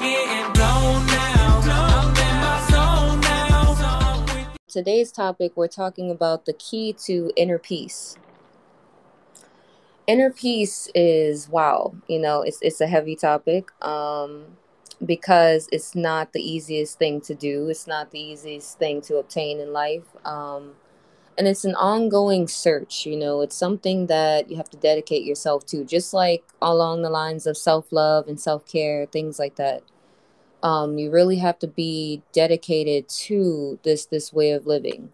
getting blown now. I'm in my zone now. Today's topic, we're talking about the key to inner peace. Inner peace is, wow, it's a heavy topic, because it's not the easiest thing to do. It's not the easiest thing to obtain in life. And it's an ongoing search. It's something that you have to dedicate yourself to, just like along the lines of self-love and self-care, things like that. You really have to be dedicated to this way of living,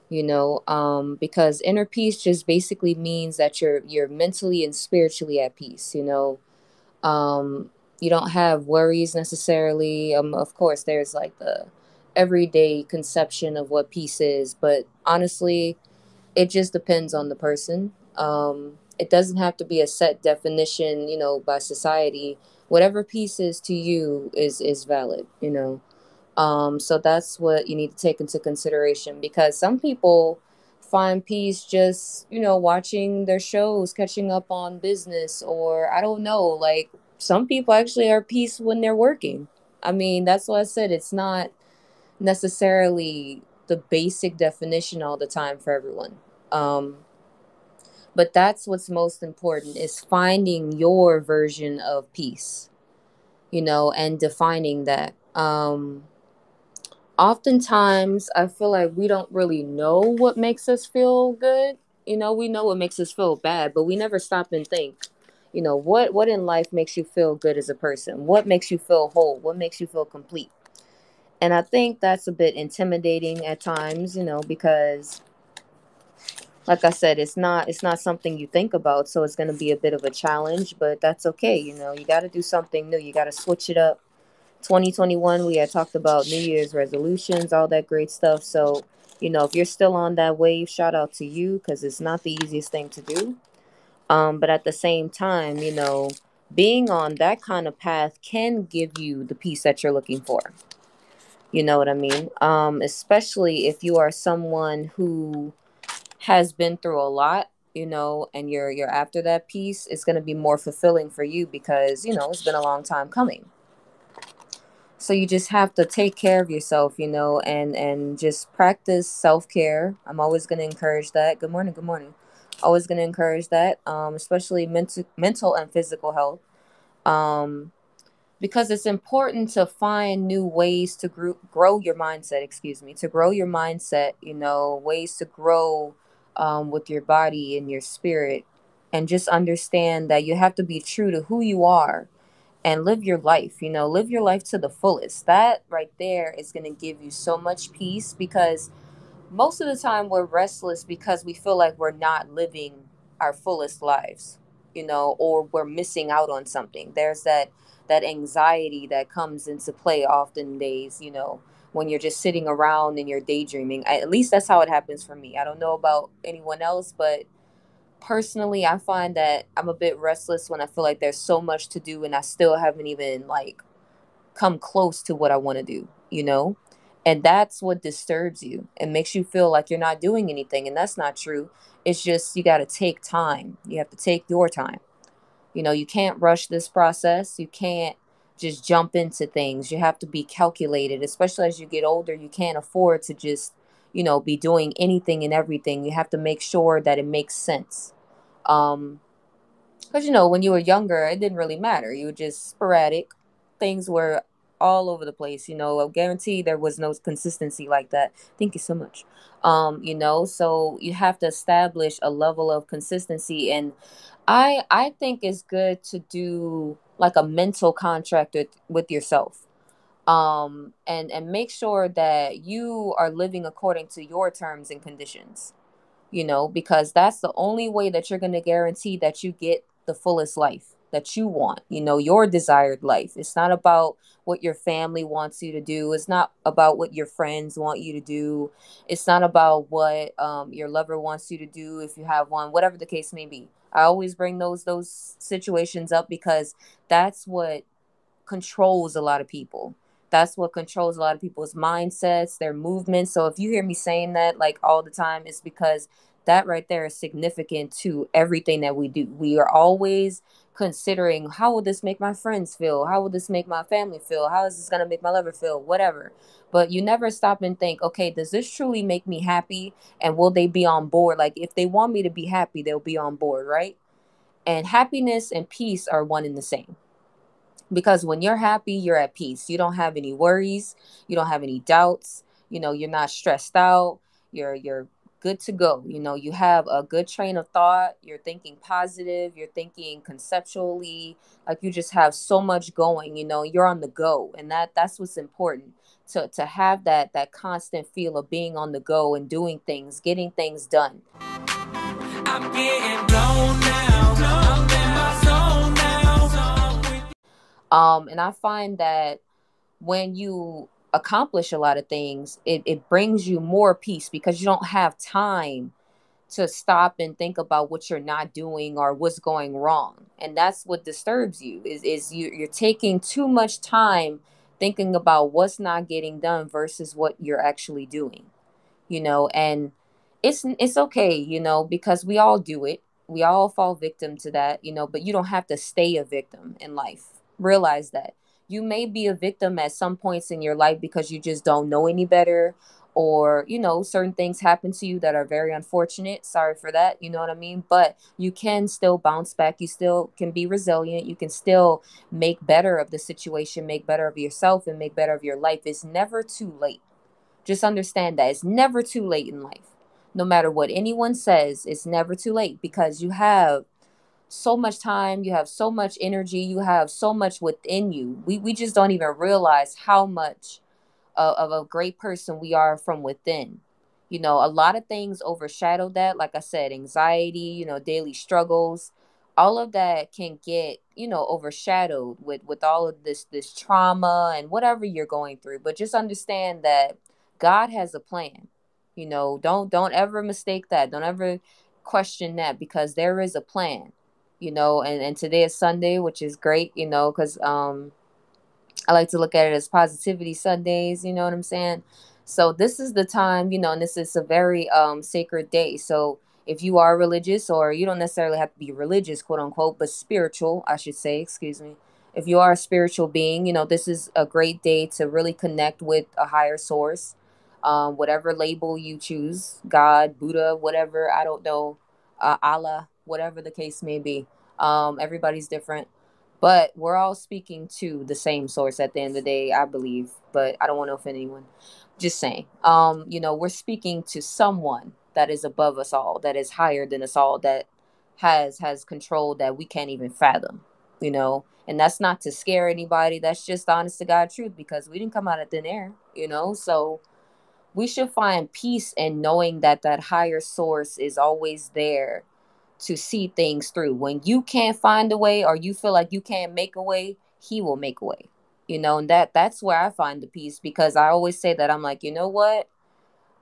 because inner peace just basically means that you're mentally and spiritually at peace. You don't have worries necessarily. Of course, there's like the everyday conception of what peace is, but honestly, it just depends on the person. It doesn't have to be a set definition, by society. Whatever peace is to you is valid. So that's what you need to take into consideration, because some people find peace just, watching their shows, catching up on business, or I don't know, like some people actually are peace when they're working. I mean, that's what I said. It's not necessarily the basic definition all the time for everyone. Um, but that's what's most important, is finding your version of peace, and defining that. Oftentimes I feel like we don't really know what makes us feel good. We know what makes us feel bad, but we never stop and think, what in life makes you feel good as a person? What makes you feel whole? What makes you feel complete? And I think that's a bit intimidating at times, because like I said, it's not something you think about, so it's going to be a bit of a challenge, but that's okay. You got to do something new. You got to switch it up. 2021, we had talked about New Year's resolutions, all that great stuff. So, if you're still on that wave, shout out to you, because it's not the easiest thing to do. But at the same time, being on that kind of path can give you the peace that you're looking for. You know what I mean? Especially if you are someone who has been through a lot, and you're after that peace, it's going to be more fulfilling for you, because, it's been a long time coming. So you just have to take care of yourself, and just practice self-care. I'm always going to encourage that. Good morning, good morning. Always going to encourage that, especially mental and physical health. Um, because it's important to find new ways to grow your mindset, to grow your mindset, ways to grow, with your body and your spirit, and just understand that you have to be true to who you are and live your life, live your life to the fullest. That right there is going to give you so much peace, because most of the time we're restless because we feel like we're not living our fullest lives, or we're missing out on something. There's that anxiety that comes into play often days, when you're just sitting around and you're daydreaming. At least that's how it happens for me. I don't know about anyone else, but personally, I find that I'm a bit restless when I feel like there's so much to do and I still haven't even like come close to what I want to do. And that's what disturbs you and makes you feel like you're not doing anything. And that's not true. It's just you got to take time. You have to take your time. You can't rush this process. You can't just jump into things. You have to be calculated, especially as you get older. You can't afford to just, be doing anything and everything. You have to make sure that it makes sense. Because, when you were younger, it didn't really matter. You were just sporadic. Things were all over the place. I guarantee there was no consistency like that. Thank you so much. So you have to establish a level of consistency. And I think it's good to do like a mental contract with yourself. And make sure that you are living according to your terms and conditions, because that's the only way that you're going to guarantee that you get the fullest life that you want, your desired life. It's not about what your family wants you to do. It's not about what your friends want you to do. It's not about what your lover wants you to do, if you have one, whatever the case may be. I always bring those situations up, because that's what controls a lot of people. That's what controls a lot of people's mindsets, their movements. So if you hear me saying that like all the time, it's because that right there is significant to everything that we do. We are always considering, how will this make my friends feel? How will this make my family feel? How is this going to make my lover feel? Whatever. But you never stop and think, okay, does this truly make me happy? And will they be on board? Like, if they want me to be happy, they'll be on board, right? And happiness and peace are one and the same, because when you're happy, you're at peace. You don't have any worries, you don't have any doubts, you're not stressed out. You're good to go. You have a good train of thought, you're thinking positive, you're thinking conceptually, like you just have so much going, you're on the go. And that's what's important, to have that constant feel of being on the go and doing things, getting things done. I'm getting blown now. I'm in my zone now. And I find that when you accomplish a lot of things, it brings you more peace, because you don't have time to stop and think about what you're not doing or what's going wrong. And that's what disturbs you, is you're taking too much time thinking about what's not getting done versus what you're actually doing. And it's okay, because we all do it. We all fall victim to that, but you don't have to stay a victim in life. Realize that you may be a victim at some points in your life because you just don't know any better, or certain things happen to you that are very unfortunate. Sorry for that, you know what I mean? But you can still bounce back. You still can be resilient. You can still make better of the situation, make better of yourself, and make better of your life. It's never too late. Just understand that it's never too late in life. No matter what anyone says, it's never too late, because you have so much time, you have so much energy, you have so much within you. We just don't even realize how much of a great person we are from within. A lot of things overshadow that. Like I said, anxiety, daily struggles, all of that can get, overshadowed with all of this trauma and whatever you're going through. But just understand that God has a plan. Don't ever mistake that. Don't ever question that, because there is a plan. And today is Sunday, which is great, because I like to look at it as positivity Sundays, you know what I'm saying? So this is the time, and this is a very sacred day. So if you are religious, or you don't necessarily have to be religious, quote unquote, but spiritual, I should say, excuse me. If you are a spiritual being, this is a great day to really connect with a higher source, whatever label you choose, God, Buddha, whatever, I don't know, Allah, whatever the case may be. Everybody's different. But we're all speaking to the same source at the end of the day, I believe. But I don't want to offend anyone. Just saying. We're speaking to someone that is above us all, that is higher than us all, that has control that we can't even fathom. And that's not to scare anybody. That's just honest to God truth, because we didn't come out of thin air. So we should find peace in knowing that that higher source is always there to see things through. When you can't find a way, or you feel like you can't make a way, he will make a way. And that's where I find the peace, because I always say that, I'm like, you know what?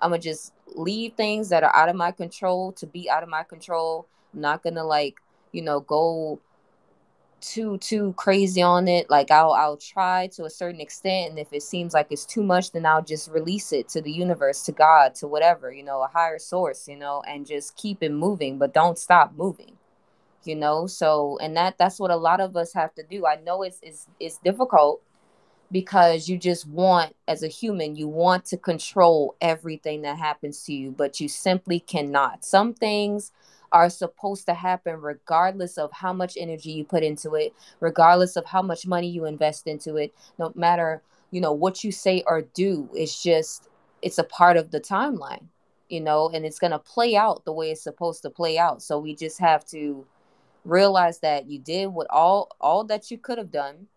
I'm gonna just leave things that are out of my control to be out of my control. I'm not gonna, like, go too crazy on it. Like, I'll try to a certain extent, and if it seems like it's too much, then I'll just release it to the universe, to God, to whatever, a higher source, and just keep it moving, but don't stop moving. So, and that's what a lot of us have to do. I know it's difficult, because you just want, as a human, you want to control everything that happens to you, but you simply cannot. Some things are supposed to happen regardless of how much energy you put into it, regardless of how much money you invest into it, no matter, what you say or do. It's a part of the timeline, and it's going to play out the way it's supposed to play out. So we just have to realize that you did what all that you could have done,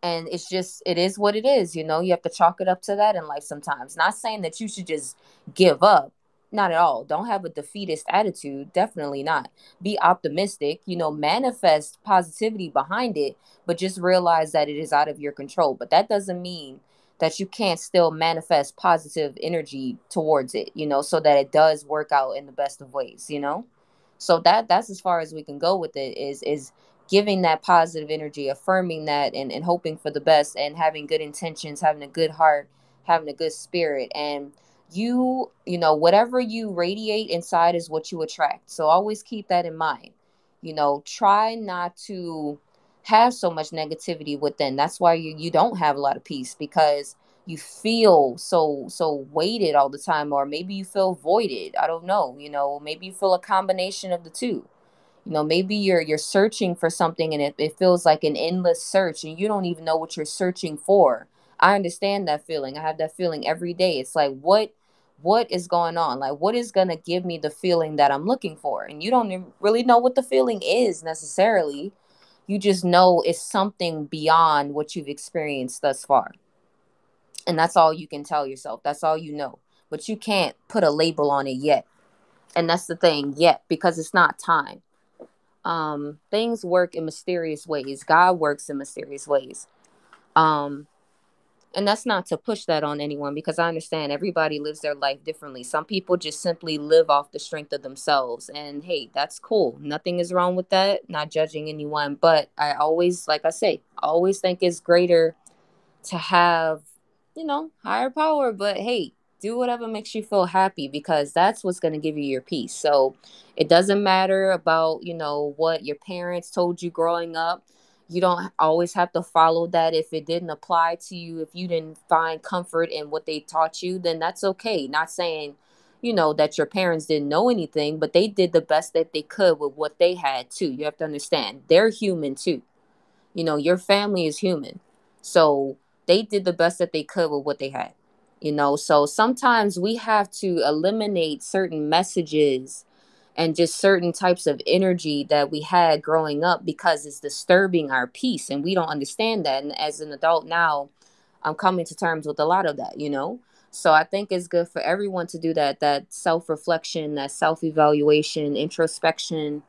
and it is what it is. You have to chalk it up to that in life sometimes. Not saying that you should just give up, not at all. Don't have a defeatist attitude, definitely not. Be optimistic, manifest positivity behind it, but just realize that it is out of your control. But that doesn't mean that you can't still manifest positive energy towards it, so that it does work out in the best of ways. So that's as far as we can go with it, is giving that positive energy, affirming that, and hoping for the best, and having good intentions, having a good heart, having a good spirit, and Whatever you radiate inside is what you attract. So always keep that in mind. Try not to have so much negativity within. That's why you don't have a lot of peace, because you feel so weighted all the time, or maybe you feel voided. I don't know. Maybe you feel a combination of the two. Maybe you're searching for something, and it feels like an endless search, and you don't even know what you're searching for. I understand that feeling. I have that feeling every day. It's like, what is going on? Like, what is going to give me the feeling that I'm looking for? And you don't really know what the feeling is necessarily. You just know it's something beyond what you've experienced thus far. And that's all you can tell yourself. That's all you know. But you can't put a label on it yet. And that's the thing, yet, because it's not time. Things work in mysterious ways. God works in mysterious ways. Um, and that's not to push that on anyone, because I understand everybody lives their life differently. Some people just simply live off the strength of themselves. And hey, that's cool. Nothing is wrong with that. Not judging anyone. But I always, like I say, I always think it's greater to have, higher power. But hey, do whatever makes you feel happy, because that's what's going to give you your peace. So it doesn't matter about, what your parents told you growing up. You don't always have to follow that. If it didn't apply to you, if you didn't find comfort in what they taught you, then that's okay. Not saying, that your parents didn't know anything, but they did the best that they could with what they had too. You have to understand, they're human too. Your family is human. So they did the best that they could with what they had. So sometimes we have to eliminate certain messages and just certain types of energy that we had growing up, because it's disturbing our peace, and we don't understand that. And as an adult now, I'm coming to terms with a lot of that. So I think it's good for everyone to do that self-reflection, that self-evaluation, introspection,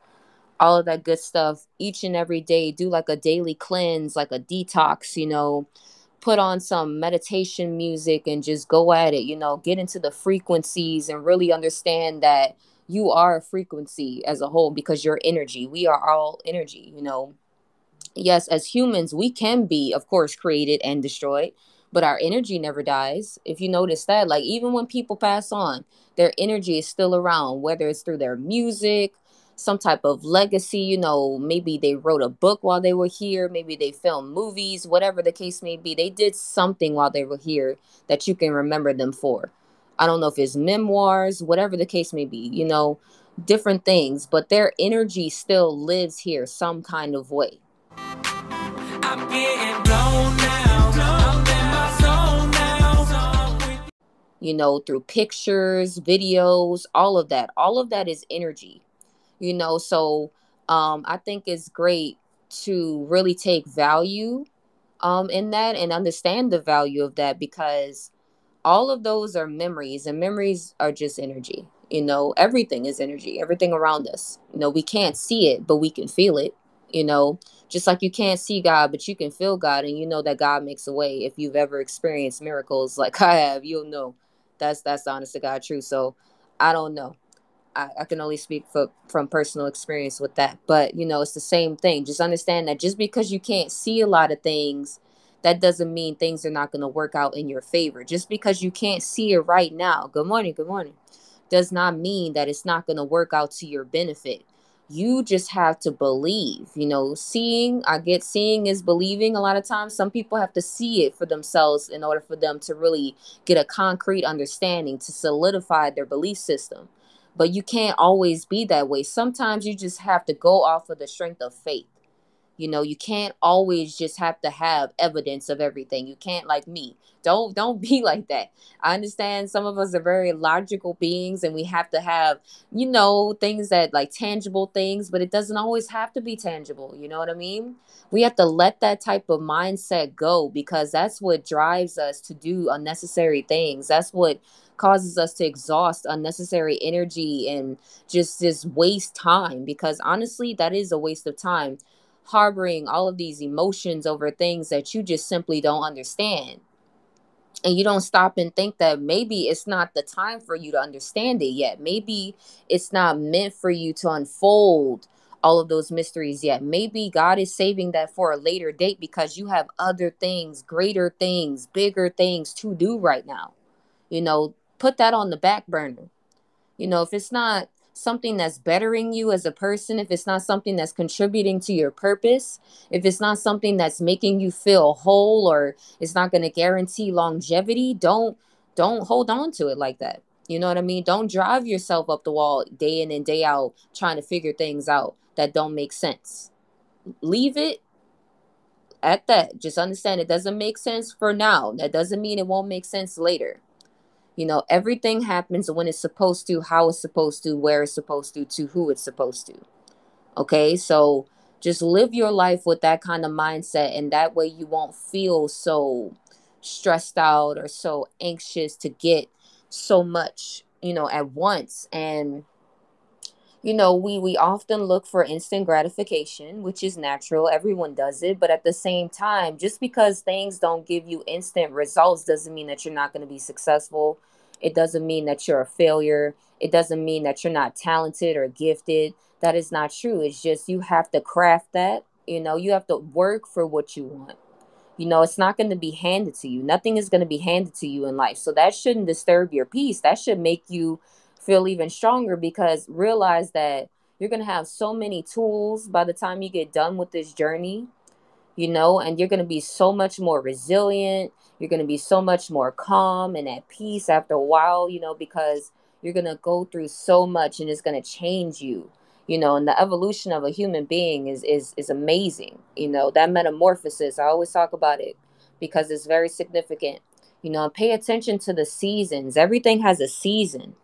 all of that good stuff each and every day. Do like a daily cleanse, like a detox, put on some meditation music and just go at it, get into the frequencies and really understand that you are a frequency as a whole, because you're energy. We are all energy. Yes, as humans, we can be, of course, created and destroyed, but our energy never dies. If you notice that, like, even when people pass on, their energy is still around, whether it's through their music, some type of legacy. Maybe they wrote a book while they were here, maybe they filmed movies, whatever the case may be. They did something while they were here that you can remember them for. I don't know if it's memoirs, whatever the case may be, different things, but their energy still lives here some kind of way. I'm getting blown now. I'm in my zone now. Through pictures, videos, all of that is energy. So I think it's great to really take value in that, and understand the value of that, because all of those are memories, and memories are just energy. Everything is energy, everything around us. We can't see it, but we can feel it. you know just like you can't see God, but you can feel God, and you know that God makes a way. If you've ever experienced miracles like I have, you'll know that's the honest to God truth. So I don't know, I can only speak from personal experience with that. But it's the same thing. Just understand that just because you can't see a lot of things, that doesn't mean things are not going to work out in your favor. Just because you can't see it right now, good morning, does not mean that it's not going to work out to your benefit. You just have to believe. Seeing is believing. A lot of times, some people have to see it for themselves in order for them to really get a concrete understanding, to solidify their belief system. But you can't always be that way. Sometimes you just have to go off of the strength of faith. You can't always just have to have evidence of everything. You can't, like me. Don't be like that. I understand some of us are very logical beings, and we have to have, things that, like, tangible things, but it doesn't always have to be tangible. You know what I mean? We have to let that type of mindset go, because that's what drives us to do unnecessary things. That's what causes us to exhaust unnecessary energy and just waste time, because honestly, that is a waste of time, harboring all of these emotions over things that you just simply don't understand. And you don't stop and think that maybe it's not the time for you to understand it yet. Maybe it's not meant for you to unfold all of those mysteries yet. Maybe God is saving that for a later date, because you have other things, greater things, bigger things to do right now. You know, put that on the back burner. If it's not something that's bettering you as a person, if it's not something that's contributing to your purpose, if it's not something that's making you feel whole, or it's not going to guarantee longevity, don't hold on to it like that. You know what I mean? Don't drive yourself up the wall day in and day out trying to figure things out that don't make sense. Leave it at that. Just understand it doesn't make sense for now. That doesn't mean it won't make sense later. Everything happens when it's supposed to, how it's supposed to, where it's supposed to who it's supposed to. Okay, so just live your life with that kind of mindset, and that way you won't feel so stressed out or so anxious to get so much, at once. And we often look for instant gratification, which is natural. Everyone does it. But at the same time, just because things don't give you instant results doesn't mean that you're not going to be successful. It doesn't mean that you're a failure. It doesn't mean that you're not talented or gifted. That is not true. It's just you have to craft that. You have to work for what you want. It's not going to be handed to you. Nothing is going to be handed to you in life. So that shouldn't disturb your peace. That should make you feel even stronger, because realize that you're going to have so many tools by the time you get done with this journey, and you're going to be so much more resilient. You're going to be so much more calm and at peace after a while, because you're going to go through so much, and it's going to change you. And the evolution of a human being is amazing. That metamorphosis, I always talk about it because it's very significant. And pay attention to the seasons. Everything has a season.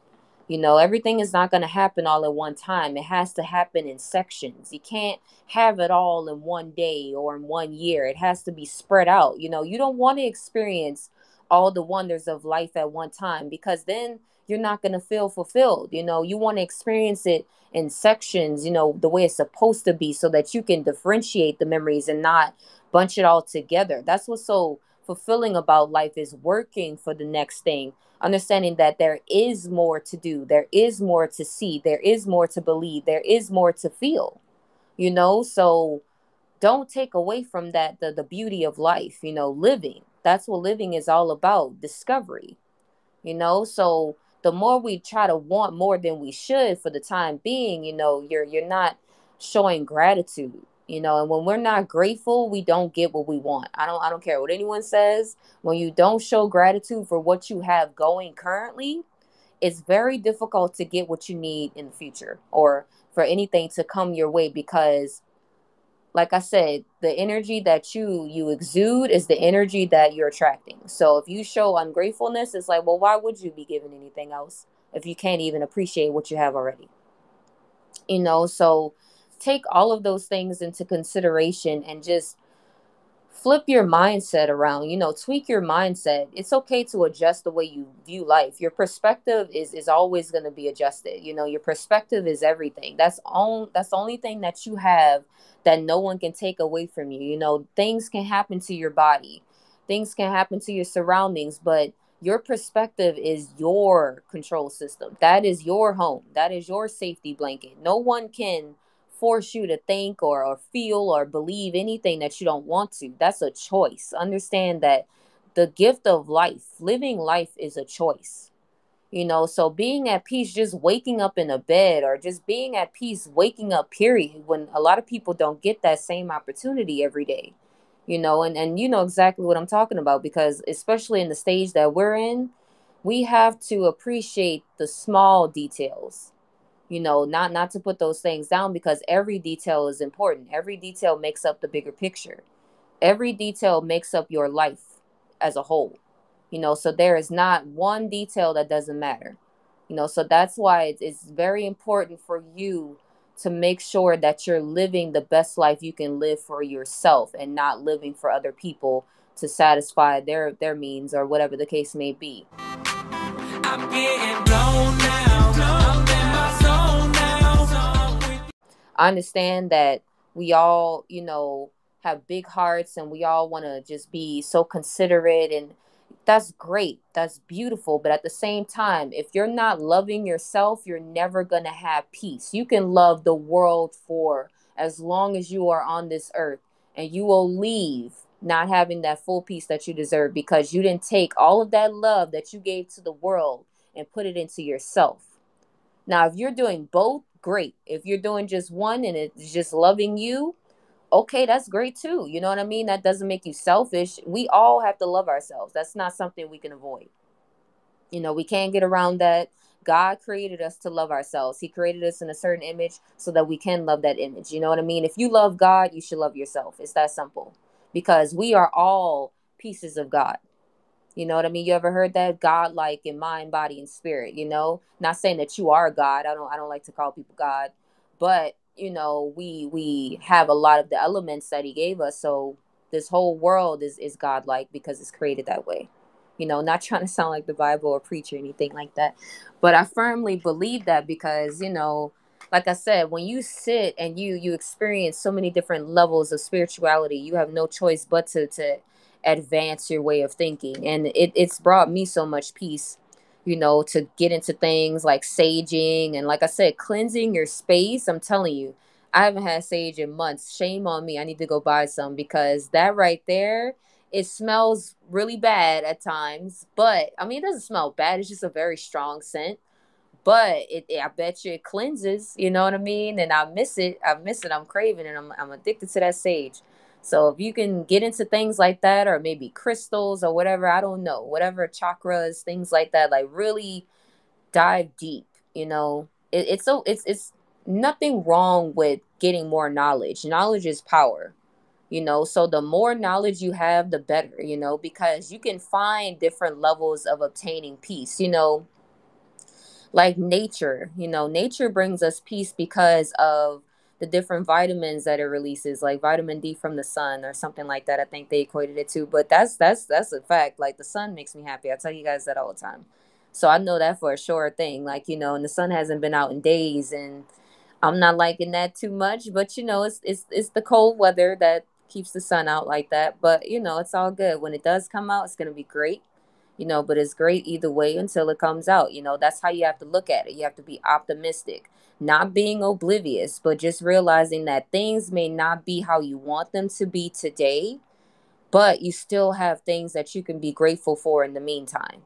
Everything is not going to happen all at one time. It has to happen in sections. You can't have it all in one day or in one year. It has to be spread out. You don't want to experience all the wonders of life at one time, because then you're not going to feel fulfilled. You want to experience it in sections, the way it's supposed to be, so that you can differentiate the memories and not bunch it all together. That's what's so fulfilling about life, is working for the next thing, understanding that there is more to do, there is more to see, there is more to believe, there is more to feel. So don't take away from that the beauty of life. Living, that's what living is all about, discovery. So the more we try to want more than we should for the time being, you're not showing gratitude. And when we're not grateful, we don't get what we want. I don't care what anyone says. When you don't show gratitude for what you have going currently, it's very difficult to get what you need in the future, or for anything to come your way, because like I said, the energy that you exude is the energy that you're attracting. So if you show ungratefulness, it's like, well, why would you be given anything else if you can't even appreciate what you have already? So take all of those things into consideration, and just flip your mindset around, tweak your mindset. It's okay to adjust the way you view life. Your perspective is always going to be adjusted. Your perspective is everything. That's the only thing that you have that no one can take away from you. Things can happen to your body. Things can happen to your surroundings, but your perspective is your control system. That is your home. That is your safety blanket. No one can force you to think or feel or believe anything that you don't want to. That's a choice. Understand that the gift of life, living life, is a choice. So being at peace, just waking up in a bed, or just being at peace, waking up, period, when a lot of people don't get that same opportunity every day, and you know exactly what I'm talking about, because especially in the stage that we're in, we have to appreciate the small details. Not to put those things down, because every detail is important. Every detail makes up the bigger picture. Every detail makes up your life as a whole. So there is not one detail that doesn't matter. So that's why it's very important for you to make sure that you're living the best life you can live for yourself, and not living for other people to satisfy their means, or whatever the case may be. I'm getting blown now. I'm in my zone now. I understand that we all, have big hearts, and we all want to just be so considerate, and that's great. That's beautiful. But at the same time, if you're not loving yourself, you're never going to have peace. You can love the world for as long as you are on this earth, and you will leave not having that full peace that you deserve, because you didn't take all of that love that you gave to the world and put it into yourself. Now, if you're doing both, great. If you're doing just one and it's just loving you, okay, that's great too. You know what I mean? That doesn't make you selfish. We all have to love ourselves. That's not something we can avoid. We can't get around that. God created us to love ourselves. He created us in a certain image so that we can love that image. You know what I mean? If you love God, you should love yourself. It's that simple. Because we are all pieces of God. You know what I mean? You ever heard that? God like in mind, body, and spirit, Not saying that you are God. I don't like to call people God. But, we have a lot of the elements that he gave us. So this whole world is God like because it's created that way. Not trying to sound like the Bible or preach or anything like that. But I firmly believe that because, like I said, when you sit and you experience so many different levels of spirituality, you have no choice but to advance your way of thinking. And it's brought me so much peace, to get into things like saging and, like I said, cleansing your space. I'm telling you, I haven't had sage in months. Shame on me. I need to go buy some because that right there, it smells really bad at times. But I mean, it doesn't smell bad. It's just a very strong scent. But I bet you it cleanses, you know what I mean? And I miss it. I miss it. I'm craving it. I'm addicted to that sage. So if you can get into things like that, or maybe crystals or whatever, I don't know, whatever chakras, things like that, like really dive deep, it's nothing wrong with getting more knowledge. Knowledge is power, so the more knowledge you have, the better, because you can find different levels of obtaining peace, like nature. Nature brings us peace because of the different vitamins that it releases, like vitamin D from the sun or something like that. I think they equated it to, but that's a fact. Like the sun makes me happy. I tell you guys that all the time. So I know that for a sure thing. Like, and the sun hasn't been out in days, and I'm not liking that too much, but it's the cold weather that keeps the sun out like that. But it's all good. When it does come out, it's gonna be great. But it's great either way until it comes out. That's how you have to look at it. You have to be optimistic, not being oblivious, but just realizing that things may not be how you want them to be today, but you still have things that you can be grateful for in the meantime.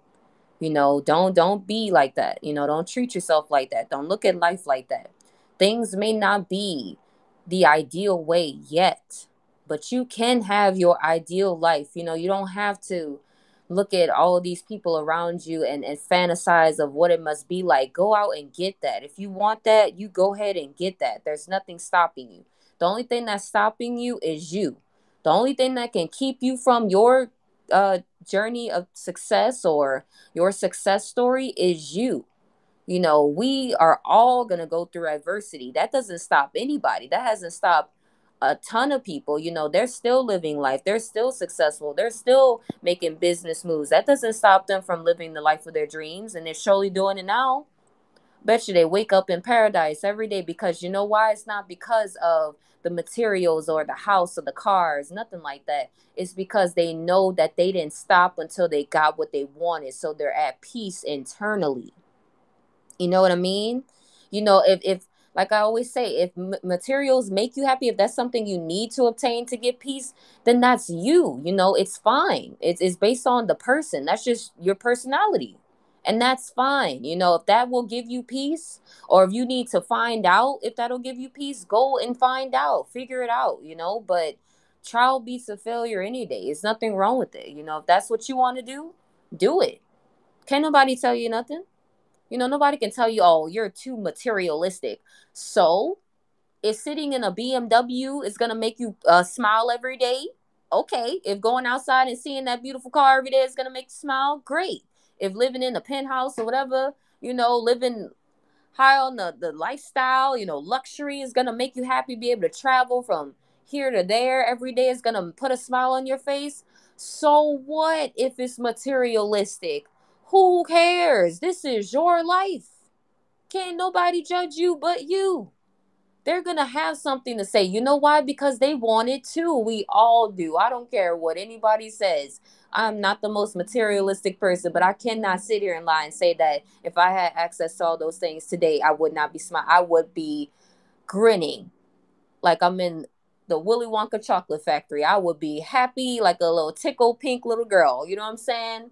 Don't be like that. Don't treat yourself like that. Don't look at life like that. Things may not be the ideal way yet, but you can have your ideal life. You don't have to look at all of these people around you and fantasize of what it must be like. Go out and get that. If you want that, you go ahead and get that. There's nothing stopping you. The only thing that's stopping you is you. The only thing that can keep you from your journey of success or your success story is you. We are all going to go through adversity. That doesn't stop anybody. That hasn't stopped a ton of people. They're still living life. They're still successful. They're still making business moves. That doesn't stop them from living the life of their dreams. And they're surely doing it now. Bet you they wake up in paradise every day because you know why? It's not because of the materials or the house or the cars, nothing like that. It's because they know that they didn't stop until they got what they wanted. So they're at peace internally. You know what I mean? If like I always say, if materials make you happy, if that's something you need to obtain to get peace, then that's you. It's fine. It's based on the person. That's just your personality. And that's fine. If that will give you peace, or if you need to find out if that'll give you peace, go and find out. Figure it out, But trial beats a failure any day. There's nothing wrong with it. If that's what you want to do it. Can't nobody tell you nothing. Nobody can tell you, oh, you're too materialistic. So, if sitting in a BMW is going to make you smile every day, okay. If going outside and seeing that beautiful car every day is going to make you smile, great. If living in a penthouse or whatever, living high on the lifestyle, luxury is going to make you happy, be able to travel from here to there every day is going to put a smile on your face. So what if it's materialistic? Who cares? This is your life. Can't nobody judge you but you. They're going to have something to say. You know why? Because they want it too. We all do. I don't care what anybody says. I'm not the most materialistic person, but I cannot sit here and lie and say that if I had access to all those things today, I would not be smiling. I would be grinning like I'm in the Willy Wonka chocolate factory. I would be happy like a little tickle pink little girl. You know what I'm saying?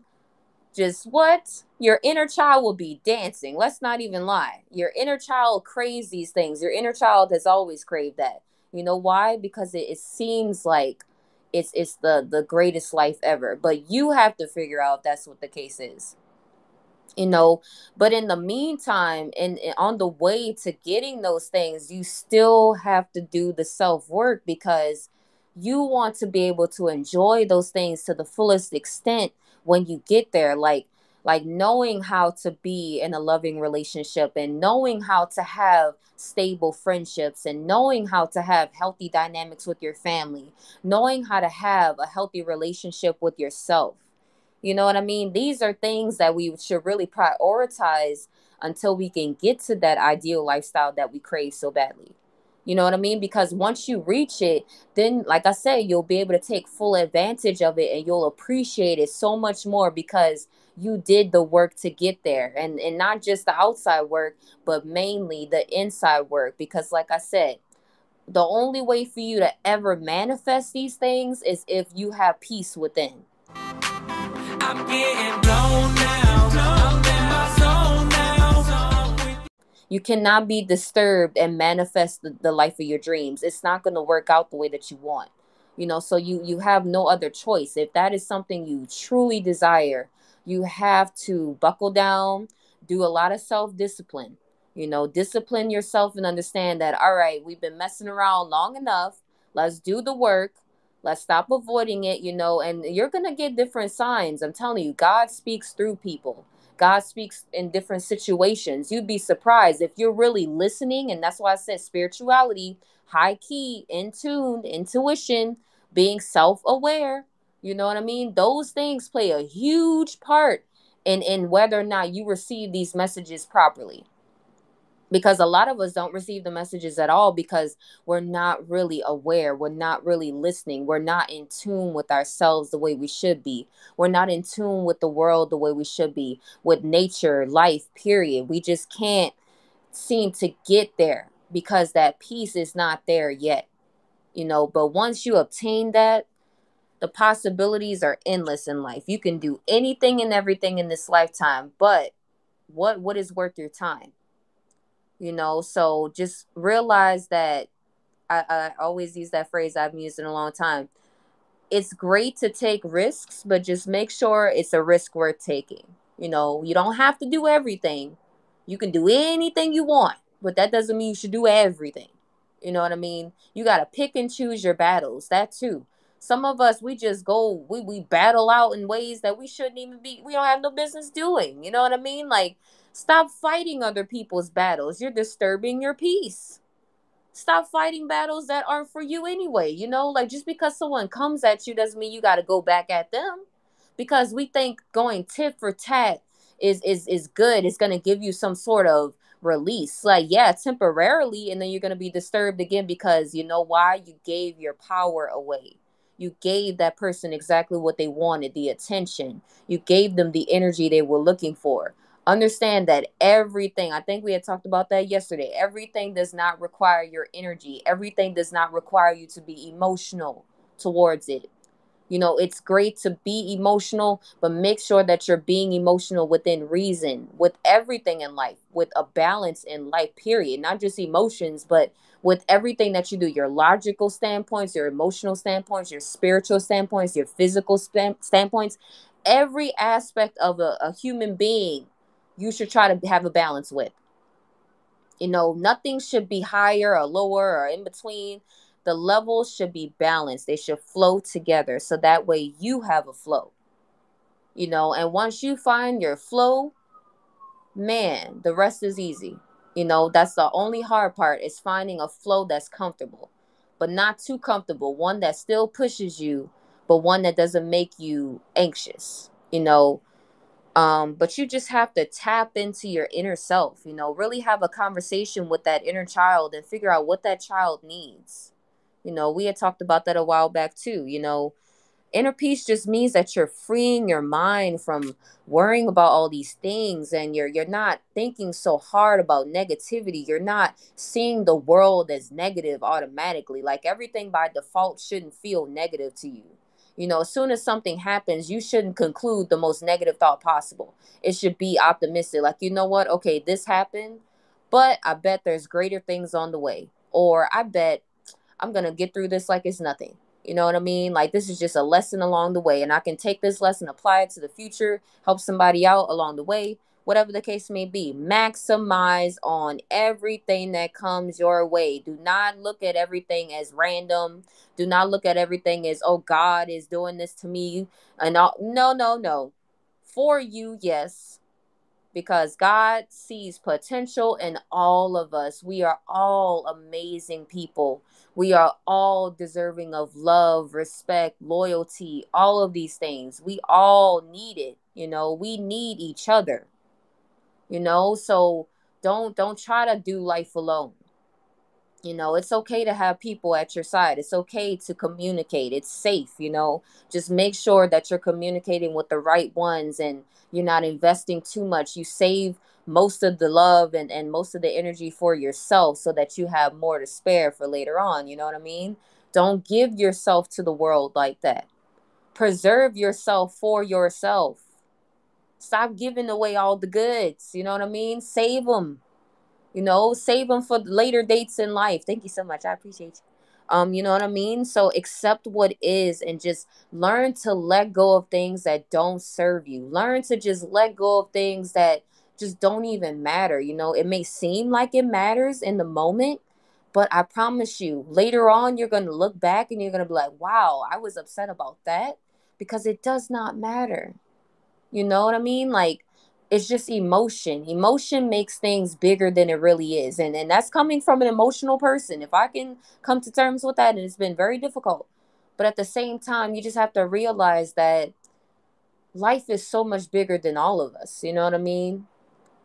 Just what? Your inner child will be dancing. Let's not even lie. Your inner child craves these things. Your inner child has always craved that. You know why? Because it seems like it's the greatest life ever. But you have to figure out if that's what the case is. You know, but in the meantime, and on the way to getting those things, you still have to do the self work, because you want to be able to enjoy those things to the fullest extent when you get there. Like knowing how to be in a loving relationship, and knowing how to have stable friendships, and knowing how to have healthy dynamics with your family, knowing how to have a healthy relationship with yourself. You know what I mean? These are things that we should really prioritize until we can get to that ideal lifestyle that we crave so badly. You know what I mean? Because once you reach it, then, like I said, you'll be able to take full advantage of it, and you'll appreciate it so much more, because you did the work to get there. And not just the outside work, but mainly the inside work. Because, like I said, the only way for you to ever manifest these things is if you have peace within. I'm getting blown now. I'm in my zone now. You cannot be disturbed and manifest the life of your dreams. It's not going to work out the way that you want. You know, so you have no other choice. If that is something you truly desire, you have to buckle down, do a lot of self-discipline. You know, discipline yourself and understand that, all right, we've been messing around long enough. Let's do the work. Let's stop avoiding it, you know, and you're going to get different signs. I'm telling you, God speaks through people. God speaks in different situations. You'd be surprised if you're really listening. And that's why I said spirituality, high key, in tune, intuition, being self-aware. You know what I mean? Those things play a huge part in whether or not you receive these messages properly. Because a lot of us don't receive the messages at all, because we're not really aware, we're not really listening, we're not in tune with ourselves the way we should be, we're not in tune with the world the way we should be, with nature, life, period. We just can't seem to get there because that peace is not there yet, you know. But once you obtain that, the possibilities are endless in life. You can do anything and everything in this lifetime, but what is worth your time? You know, so just realize that I always use that phrase, I've used it in a long time. It's great to take risks, but just make sure it's a risk worth taking. You know, you don't have to do everything. You can do anything you want, but that doesn't mean you should do everything. You know what I mean? You got to pick and choose your battles. That too. Some of us, we just go, we battle out in ways that we shouldn't even be, we don't have no business doing. You know what I mean? Like, stop fighting other people's battles. You're disturbing your peace. Stop fighting battles that aren't for you anyway. You know, like, just because someone comes at you doesn't mean you got to go back at them. Because we think going tit for tat is good. It's going to give you some sort of release. Like, yeah, temporarily, and then you're going to be disturbed again, because you know why? You gave your power away. You gave that person exactly what they wanted, the attention. You gave them the energy they were looking for. Understand that everything, I think we had talked about that yesterday, everything does not require your energy. Everything does not require you to be emotional towards it. You know, it's great to be emotional, but make sure that you're being emotional within reason, with everything in life, with a balance in life, period. Not just emotions, but with everything that you do, your logical standpoints, your emotional standpoints, your spiritual standpoints, your physical standpoints, every aspect of a human being, you should try to have a balance with. You know, nothing should be higher or lower or in between. The levels should be balanced. They should flow together, so that way you have a flow. You know, and once you find your flow, man, the rest is easy. You know, that's the only hard part, is finding a flow that's comfortable, but not too comfortable. One that still pushes you, but one that doesn't make you anxious. You know, but you just have to tap into your inner self, you know, really have a conversation with that inner child and figure out what that child needs. You know, we had talked about that a while back too. You know, inner peace just means that you're freeing your mind from worrying about all these things, and you're not thinking so hard about negativity. You're not seeing the world as negative automatically. Like, everything by default shouldn't feel negative to you. You know, as soon as something happens, you shouldn't conclude the most negative thought possible. It should be optimistic. Like, you know what? Okay, this happened, but I bet there's greater things on the way. Or I bet I'm going to get through this like it's nothing. You know what I mean? Like, this is just a lesson along the way, and I can take this lesson, apply it to the future, help somebody out along the way, whatever the case may be. Maximize on everything that comes your way. Do not look at everything as random. Do not look at everything as, oh, God is doing this to me. And all. No, no, no. For you, yes, because God sees potential in all of us. We are all amazing people. We are all deserving of love, respect, loyalty, all of these things. We all need it. You know, we need each other. You know, so don't try to do life alone. You know, it's okay to have people at your side. It's okay to communicate. It's safe, you know. Just make sure that you're communicating with the right ones and you're not investing too much. You save most of the love and most of the energy for yourself so that you have more to spare for later on. You know what I mean? Don't give yourself to the world like that. Preserve yourself for yourself. Stop giving away all the goods. You know what I mean? Save them. You know, save them for later dates in life. Thank you so much. I appreciate you. You know what I mean? So accept what is and just learn to let go of things that don't serve you. Learn to just let go of things that just don't even matter. You know, it may seem like it matters in the moment, but I promise you, later on, you're going to look back and you're going to be like, wow, I was upset about that because it does not matter. You know what I mean? Like, it's just emotion. Emotion makes things bigger than it really is. And that's coming from an emotional person. If I can come to terms with that, and it's been very difficult. But at the same time, you just have to realize that life is so much bigger than all of us. You know what I mean?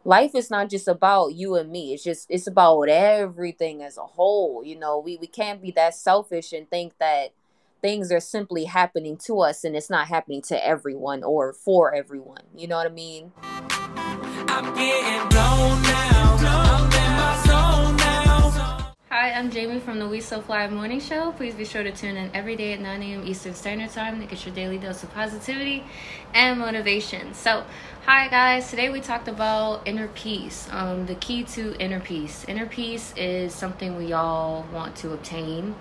Life is not just about you and me. It's about everything as a whole. You know, we can't be that selfish and think that things are simply happening to us and it's not happening to everyone or for everyone. You know what I mean? I'm getting blown now. I'm in my zone now. Hi, I'm Jamie from the Wesofly Morning Show. Please be sure to tune in every day at 9 a.m. Eastern Standard Time to get your daily dose of positivity and motivation. So, hi guys. Today we talked about inner peace. The key to inner peace. Inner peace is something we all want to obtain.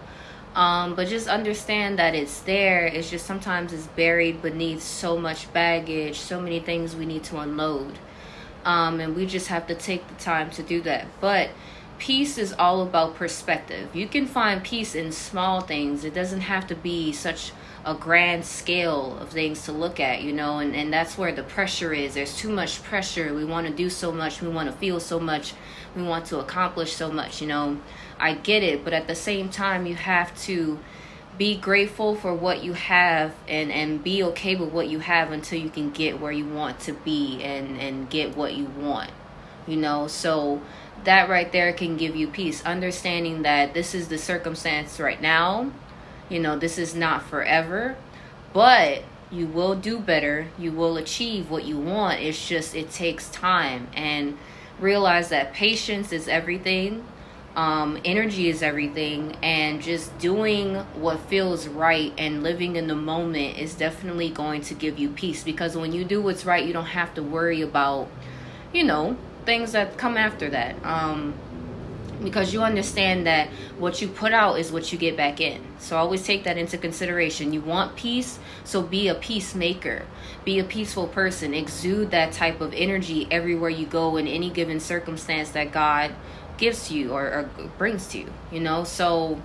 But just understand that it's there. It's just sometimes it's buried beneath so much baggage, so many things we need to unload. And we just have to take the time to do that. But peace is all about perspective. You can find peace in small things. It doesn't have to be such a grand scale of things to look at, you know, and that's where the pressure is. There's too much pressure. We want to do so much. We want to feel so much. We want to accomplish so much, you know. I get it, but at the same time, you have to be grateful for what you have and be okay with what you have until you can get where you want to be and get what you want, you know. So that right there can give you peace, understanding that this is the circumstance right now. You know, this is not forever, but you will do better. You will achieve what you want. It's just, it takes time. And realize that patience is everything. Energy is everything, and just doing what feels right and living in the moment is definitely going to give you peace, because when you do what's right, you don't have to worry about, you know, things that come after that, because you understand that what you put out is what you get back in. So always take that into consideration. You want peace, so be a peacemaker, be a peaceful person, exude that type of energy everywhere you go in any given circumstance that God gives to you or brings to you, you know. So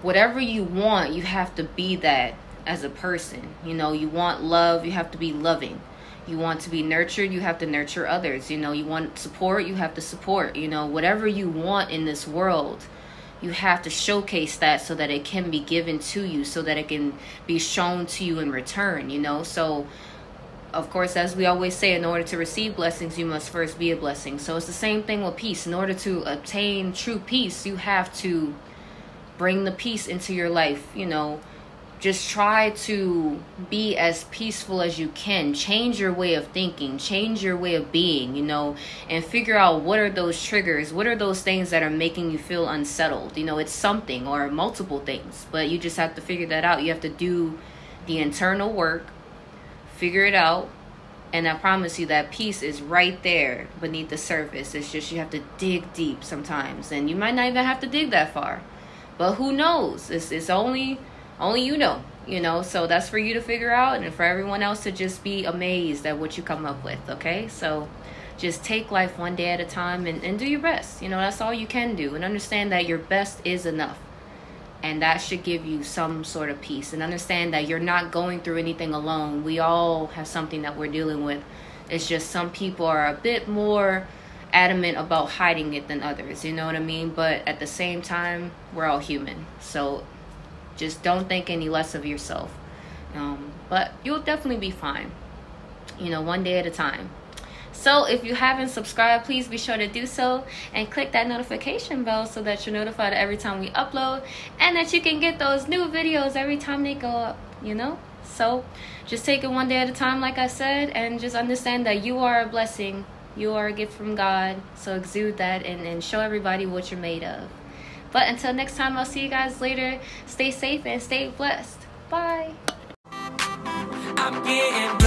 whatever you want, you have to be that as a person. You know, you want love, you have to be loving. You want to be nurtured, you have to nurture others. You know, you want support, you have to support. You know, whatever you want in this world, you have to showcase that so that it can be given to you, so that it can be shown to you in return, you know. So of course, as we always say, in order to receive blessings, you must first be a blessing. So it's the same thing with peace. In order to obtain true peace, you have to bring the peace into your life. You know, just try to be as peaceful as you can. Change your way of thinking, change your way of being, you know, and figure out what are those triggers, what are those things that are making you feel unsettled. You know, it's something or multiple things, but you just have to figure that out. You have to do the internal work, figure it out, and I promise you that peace is right there beneath the surface. It's just you have to dig deep sometimes, and you might not even have to dig that far. But who knows? It's only you know. So that's for you to figure out, and for everyone else to just be amazed at what you come up with, okay? So just take life one day at a time and do your best. You know, that's all you can do. And understand that your best is enough. And that should give you some sort of peace. And understand that you're not going through anything alone. We all have something that we're dealing with. It's just some people are a bit more adamant about hiding it than others. You know what I mean? But at the same time, we're all human. So just don't think any less of yourself. But you'll definitely be fine. You know, one day at a time. So if you haven't subscribed, please be sure to do so and click that notification bell so that you're notified every time we upload and that you can get those new videos every time they go up, you know? So just take it one day at a time, like I said, and just understand that you are a blessing. You are a gift from God. So exude that and show everybody what you're made of. But until next time, I'll see you guys later. Stay safe and stay blessed. Bye. I'm getting